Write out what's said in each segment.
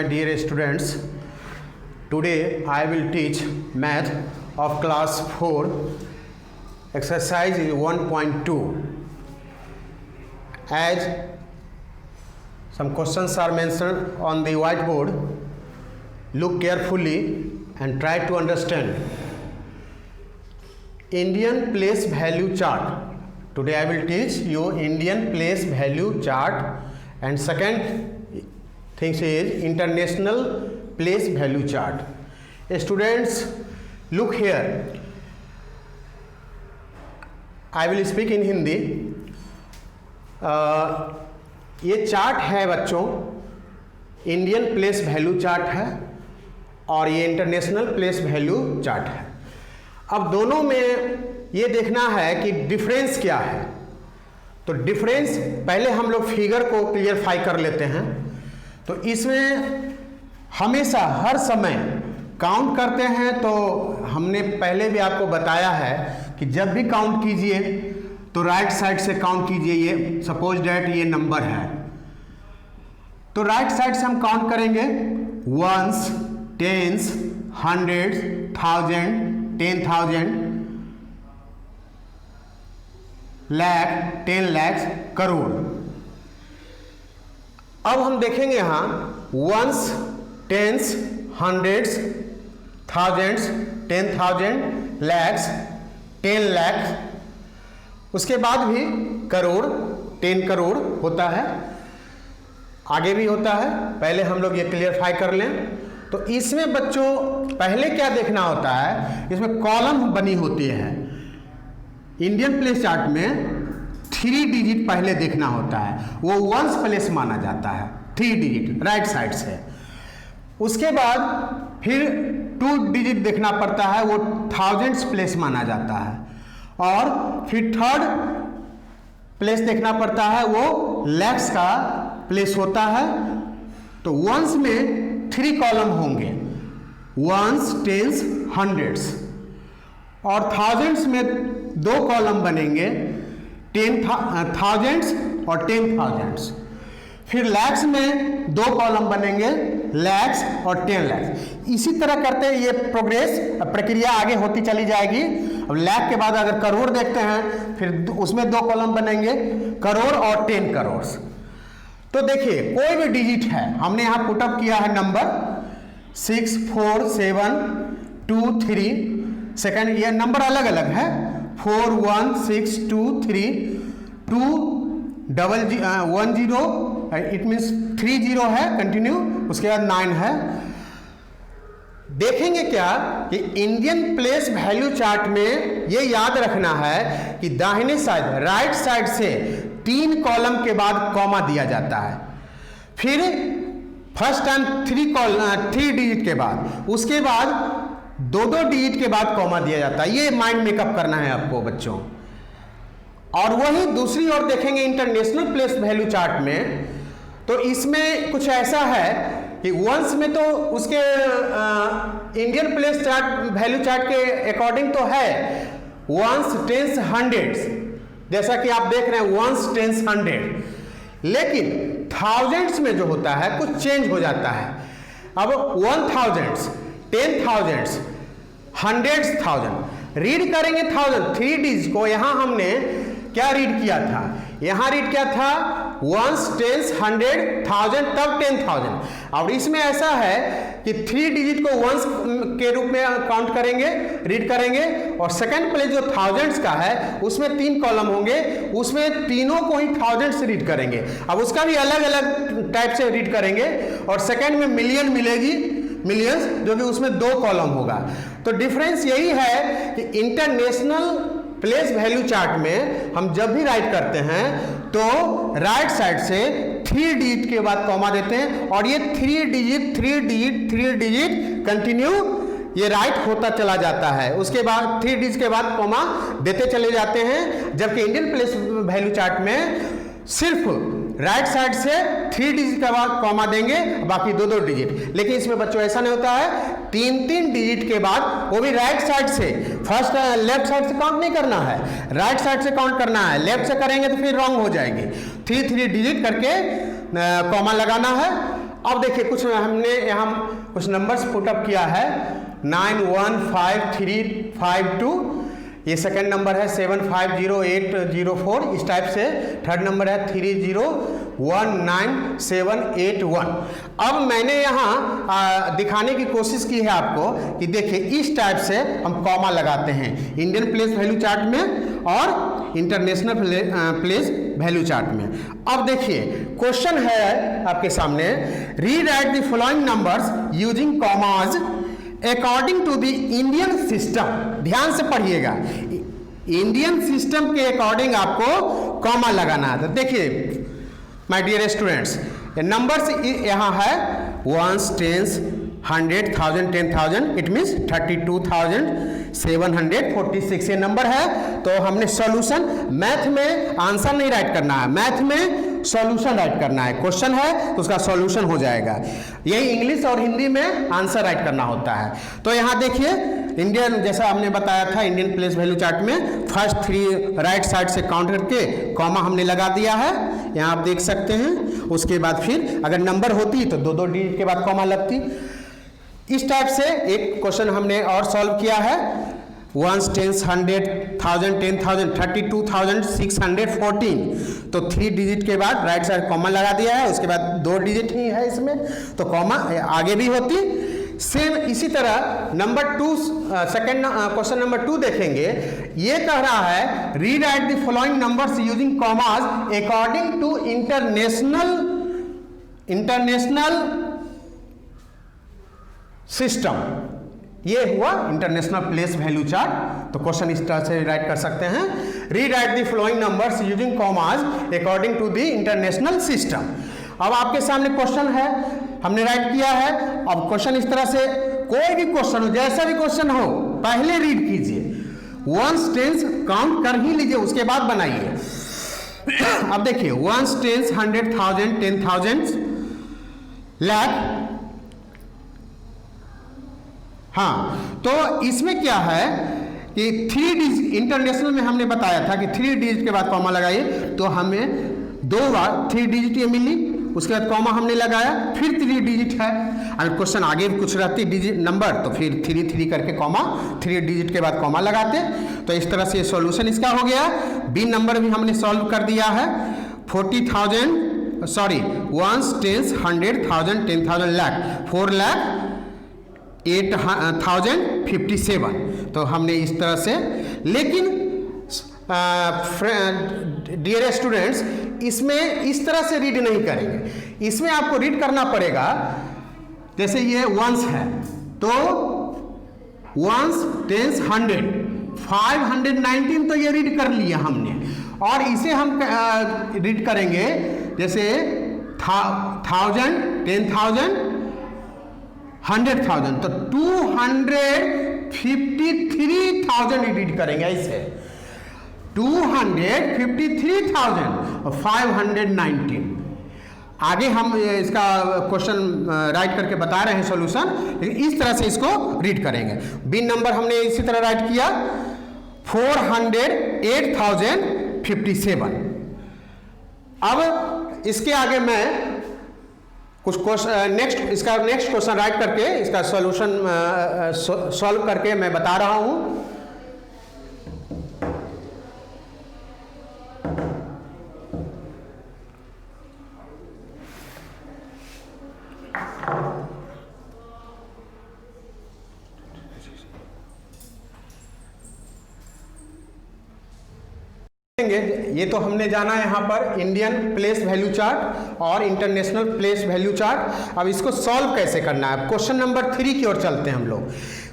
my dear students. Today I will teach math of class 4, exercise 1.2. As some questions are mentioned on the whiteboard, look carefully and try to understand. Indian place value chart. Today I will teach you Indian place value chart, and second thing is international place value chart. Students, look here. I will speak in Hindi. ये chart है बच्चों, Indian place value chart है और ये international place value chart है. अब दोनों में ये देखना है कि डिफरेंस क्या है. तो डिफरेंस पहले हम लोग फिगर को क्लियरफाई कर लेते हैं. तो इसमें हमेशा हर समय काउंट करते हैं. तो हमने पहले भी आपको बताया है कि जब भी काउंट कीजिए तो राइट साइड से काउंट कीजिए. ये सपोज डैट ये नंबर है तो राइट साइड से हम काउंट करेंगे ones, tens, hundreds, thousand, 10,000, lakh, 10 lakh, crore. अब हम देखेंगे यहां ones, tens, hundreds, thousands, 10,000, lakhs, 10 lakh, उसके बाद भी करोड़, 10 करोड़ होता है, आगे भी होता है. पहले हम लोग ये क्लियरफाई कर लें. तो इसमें बच्चों पहले क्या देखना होता है, इसमें कॉलम बनी होती है. इंडियन प्लेस चार्ट में 3 डिजिट पहले देखना होता है, वो वंस प्लेस माना जाता है. 3 डिजिट राइट साइड से. उसके बाद फिर 2 डिजिट देखना पड़ता है, वो थाउजेंड्स प्लेस माना जाता है. और फिर थर्ड प्लेस देखना पड़ता है, वो लैक्स का प्लेस होता है. तो वंस में 3 कॉलम होंगे, वंस, टेंस, हंड्रेड्स. और थाउजेंड्स में 2 कॉलम बनेंगे, 10,000 और 10,000. फिर लैक्स में 2 कॉलम बनेंगे, लैक्स और 10 लैक्स. इसी तरह करते हैं ये प्रोग्रेस प्रक्रिया आगे होती चली जाएगी. अब लैख के बाद अगर करोड़ देखते हैं फिर उसमें 2 कॉलम बनेंगे, करोड़ और 10 करोड़. तो देखिए कोई भी डिजिट है, हमने यहां पुटअप किया है नंबर 6, 4, 7, 2, 3. सेकंड ये नंबर अलग अलग है, 4, 1, 6, 2, 3, 2, 1, 0, इट मीन्स 3 0 है कंटिन्यू. उसके बाद 9 है. देखेंगे क्या कि इंडियन प्लेस वैल्यू चार्ट में ये याद रखना है कि दाहिने साइड राइट साइड से 3 कॉलम के बाद कॉमा दिया जाता है. फिर फर्स्ट टाइम 3 डिजिट के बाद, उसके बाद 2 डिजिट के बाद कॉमा दिया जाता है. ये माइंड मेकअप करना है आपको बच्चों. और वही दूसरी ओर देखेंगे इंटरनेशनल प्लेस वैल्यू चार्ट में, तो इसमें कुछ ऐसा है कि वंस में तो उसके Indian place chart value chart के अकॉर्डिंग तो है वंस, टेंस, हंड्रेड्स, जैसा कि आप देख रहे हैं वंस, टेंस, 100. लेकिन थाउजेंड्स में जो होता है कुछ चेंज हो जाता है. अब 1000, 10,000, हंड्रेड्स, थाउजेंड रीड करेंगे. 1000 3 डिजिट को यहां हमने क्या रीड किया था, यहां रीड किया था वंस, टेंस, 100, 1000, तब 10,000. और इसमें ऐसा है कि 3 डिजिट को वंस के रूप में काउंट करेंगे, रीड करेंगे. और सेकंड प्लेस जो थाउजेंड्स का है उसमें 3 कॉलम होंगे, उसमें तीनों को ही थाउजेंड से रीड करेंगे. अब उसका भी अलग अलग टाइप से रीड करेंगे. और सेकंड में मिलियन मिलेगी, मिलियंस, जो कि उसमें 2 कॉलम होगा. तो डिफरेंस यही है कि इंटरनेशनल प्लेस वैल्यू चार्ट में हम जब भी राइट करते हैं तो राइट साइड से 3 डिजिट के बाद कॉमा देते हैं. और ये 3 डिजिट कंटिन्यू ये राइट होता चला जाता है. उसके बाद 3 डिजिट के बाद कॉमा देते चले जाते हैं. जबकि इंडियन प्लेस वैल्यू चार्ट में सिर्फ राइट साइड से 3 डिजिट के बाद कॉमा देंगे, बाकी 2 डिजिट. लेकिन इसमें बच्चों ऐसा नहीं होता है, 3 डिजिट के बाद, वो भी राइट साइड से. फर्स्ट लेफ्ट साइड से काउंट नहीं करना है, राइट साइड से काउंट करना है. लेफ्ट से करेंगे तो फिर रॉन्ग हो जाएगी. 3 डिजिट करके कॉमा लगाना है. अब देखिए कुछ हमने यहाँ कुछ नंबर्स पुटअप किया है 915352, ये सेकंड नंबर है 750804, इस टाइप से थर्ड नंबर है 3019781। अब मैंने यहाँ दिखाने की कोशिश की है आपको कि देखिए इस टाइप से हम कॉमा लगाते हैं इंडियन प्लेस वैल्यू चार्ट में और इंटरनेशनल प्लेस वैल्यू चार्ट में। अब देखिए क्वेश्चन है आपके सामने, rewrite the following numbers using commas according to the Indian system. ध्यान से पढ़िएगा, इंडियन सिस्टम के अकॉर्डिंग आपको कॉमा लगाना है। तो देखिए माय डियर स्टूडेंट्स, नंबर्स यहाँ है 1s 10s 100 1000 10,000, इट मीन्स 32,746 ये नंबर है। तो हमने सॉल्यूशन, मैथ में आंसर नहीं राइट करना है, मैथ में सॉल्यूशन राइट करना है। क्वेश्चन है तो उसका सॉल्यूशन हो जाएगा। यही इंग्लिश और हिंदी में आंसर राइट करना होता है। तो यहाँ देखिए इंडियन, जैसा हमने बताया था इंडियन प्लेस वैल्यू चार्ट में फर्स्ट 3 राइट साइड से काउंट करके कॉमा हमने लगा दिया है, यहाँ आप देख सकते हैं। उसके बाद फिर अगर नंबर होती तो 2-2 डिजिट के बाद कॉमा लगती। इस टाइप से एक क्वेश्चन हमने और सॉल्व किया है 1s 10s 100 1000 10,000 32,614। तो 3 डिजिट के बाद राइट साइड कॉमा लगा दिया है, उसके बाद 2 डिजिट ही है इसमें, तो कॉमा आगे भी होती। सेम इसी तरह नंबर 2, सेकंड क्वेश्चन नंबर 2 देखेंगे। ये कह रहा है rewrite the following numbers using commas according to international system. ये हुआ इंटरनेशनल प्लेस वैल्यू चार्ट। तो क्वेश्चन इस तरह से राइट कर सकते हैं, rewrite the following numbers using commas according to the international system. अब आपके सामने क्वेश्चन है, हमने राइट किया है। अब क्वेश्चन इस तरह से, कोई भी क्वेश्चन हो, जैसा भी क्वेश्चन हो, पहले रीड कीजिए, 1s 10s काउंट कर ही लीजिए, उसके बाद बनाइए। अब देखिए 1s 10s 100 1000 10,000 लाख। हाँ, तो इसमें क्या है कि 3 डिजिट, इंटरनेशनल में हमने बताया था कि 3 डिजिट के बाद कॉमा लगाइए, तो हमें 2 बार 3 डिजिट ये मिली, उसके बाद कॉमा हमने लगाया, फिर 3 डिजिट है। अगर क्वेश्चन आगे कुछ रहती डिजिट नंबर तो फिर 3 करके कॉमा, 3 डिजिट के बाद कॉमा लगाते। तो इस तरह से सॉल्यूशन इसका हो गया। बी नंबर भी हमने सॉल्व कर दिया है 40,000 सॉरी 1s 10s 100 1000 10,000 लाख 4,08,057। तो हमने इस तरह से, लेकिन डियर स्टूडेंट्स इसमें इस तरह से रीड नहीं करेंगे, इसमें आपको रीड करना पड़ेगा। जैसे ये 1s है तो 1s 10s 100 519 तो ये रीड कर लिया हमने, और इसे हम रीड करेंगे जैसे 1000 10,000 100,000, तो 253,000 रीड करेंगे ऐसे, 253,519। आगे हम इसका क्वेश्चन राइट करके बता रहे हैं सॉल्यूशन, लेकिन इस तरह से इसको रीड करेंगे। बी नंबर हमने इसी तरह राइट किया 408,057। अब इसके आगे मैं कुछ क्वेश्चन नेक्स्ट क्वेश्चन राइट करके इसका सॉल्यूशन सॉल्व करके मैं बता रहा हूं। ये तो हमने जाना है यहाँ पर इंडियन प्लेस वैल्यू चार्ट और इंटरनेशनल प्लेस वैल्यू चार्ट। अब इसको सॉल्व कैसे करना है, क्वेश्चन नंबर 3 की ओर चलते हैं हम लोग।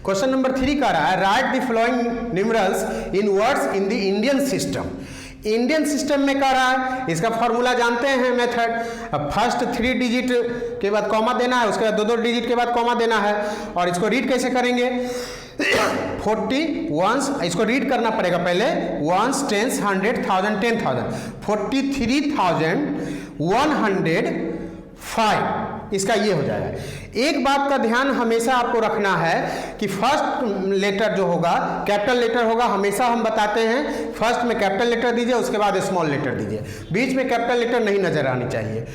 क्वेश्चन नंबर 3 कह रहा है right the following numerals in words in the Indian system. Indian system में कह रहा है, इसका फॉर्मूला जानते हैं मेथड। अब फर्स्ट 3 डिजिट के बाद कॉमा देना है, उसके बाद 2-2 डिजिट के बाद कॉमा देना है। और इसको रीड कैसे करेंगे 41, इसको रीड करना पड़ेगा पहले 1s 10s 100 1000 10,000 43,105 इसका ये हो जाएगा। एक बात का ध्यान हमेशा आपको रखना है कि फर्स्ट लेटर जो होगा कैपिटल लेटर होगा। हमेशा हम बताते हैं फर्स्ट में कैपिटल लेटर दीजिए, उसके बाद स्मॉल लेटर दीजिए, बीच में कैपिटल लेटर नहीं नजर आनी चाहिए।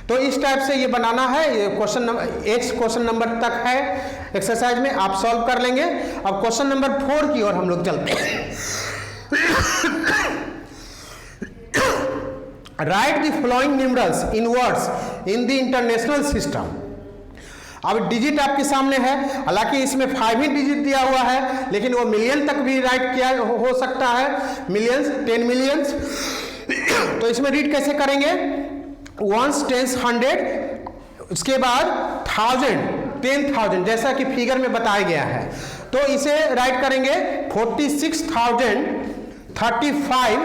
तो इस टाइप से ये बनाना है। ये क्वेश्चन नंबर तक है एक्सरसाइज में, आप सॉल्व कर लेंगे। अब क्वेश्चन नंबर 4 की ओर हम लोग चलते हैं। Right the following numerals in words in the international system. अब डिजिट आपके सामने है, हालांकि इसमें 5 ही डिजिट दिया हुआ है, लेकिन वो मिलियन तक भी राइट किया हो सकता है, मिलियंस, 10 मिलियंस। तो इसमें रीड कैसे करेंगे? 1s, 10s, 100, उसके बाद 1000, 10,000, जैसा कि फिगर में बताया गया है। तो इसे राइट करेंगे 46,035,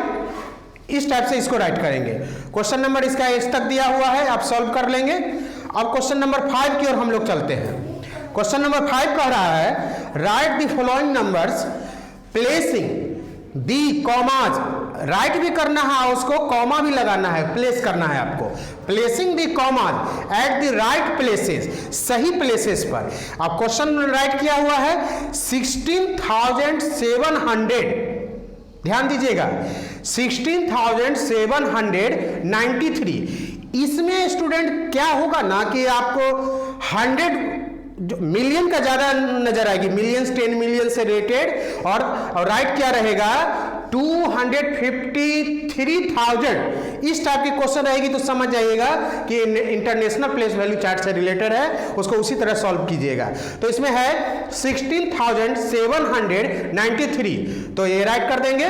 इस टाइप से इसको राइट करेंगे। क्वेश्चन नंबर इसका एज तक दिया हुआ है, आप सॉल्व कर लेंगे। अब क्वेश्चन नंबर 5 की ओर हम लोग चलते हैं। क्वेश्चन नंबर 5 कह रहा है right the following numbers placing the commas. Right भी करना है, उसको कॉमा भी लगाना है, प्लेस करना है आपको। Placing the commas at the right places, सही प्लेसेस पर। अब क्वेश्चन राइट किया हुआ है 16,700, ध्यान दीजिएगा 16,793। इसमें स्टूडेंट क्या होगा ना कि आपको 100 मिलियन का ज्यादा नजर आएगी, मिलियंस, 10 मिलियन से रेटेड, और राइट क्या रहेगा 253,000। इस टाइप की क्वेश्चन रहेगी तो समझ जाइएगा कि इंटरनेशनल प्लेस वैल्यू चार्ट से रिलेटेड है, उसको उसी तरह सॉल्व कीजिएगा। तो इसमें है 16,793, तो ये राइट कर देंगे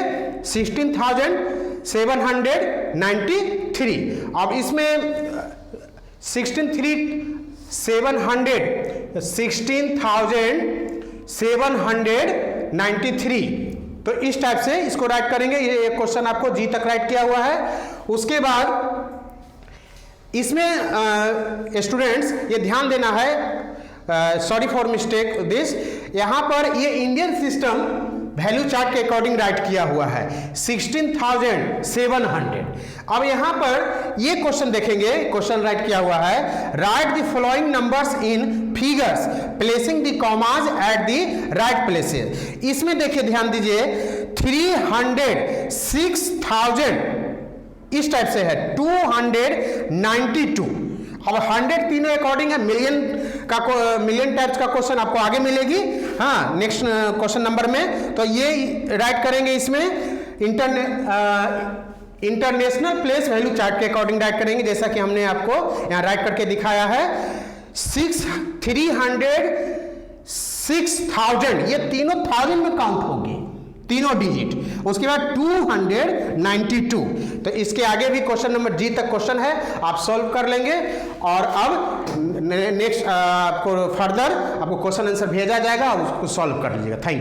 16,793। अब इसमें 16,793, तो इस टाइप से इसको राइट करेंगे। ये क्वेश्चन आपको जी तक राइट किया हुआ है। उसके बाद इसमें स्टूडेंट्स ये ध्यान देना है, सॉरी फॉर मिस्टेक दिस, यहां पर ये इंडियन सिस्टम वैल्यू चार्ट के अकॉर्डिंग राइट किया हुआ है 16,700। अब यहां पर ये क्वेश्चन देखेंगे, क्वेश्चन राइट किया हुआ है right the following numbers in figures placing the commas at the right places. इसमें देखिए, ध्यान दीजिए 306,000 इस टाइप से है 292। अब 100 तीनों अकॉर्डिंग है, मिलियन टाइप्स का क्वेश्चन आपको आगे मिलेगी, हाँ, नेक्स्ट क्वेश्चन नंबर में। तो ये राइट करेंगे, इसमें इंटरनेशनल प्लेस वैल्यू चार्ट के अकॉर्डिंग राइट करेंगे, जैसा कि हमने आपको यहाँ राइट करके दिखाया है। 306,000, ये तीनों 1000 में काउंट होगी, तीनों डिजिट। उसके बाद 292, तो इसके आगे भी क्वेश्चन नंबर जी तक क्वेश्चन है, आप सॉल्व कर लेंगे। और अब नेक्स्ट आपको फर्दर आपको क्वेश्चन आंसर भेजा जाएगा, उसको सॉल्व कर लीजिएगा। Thank you.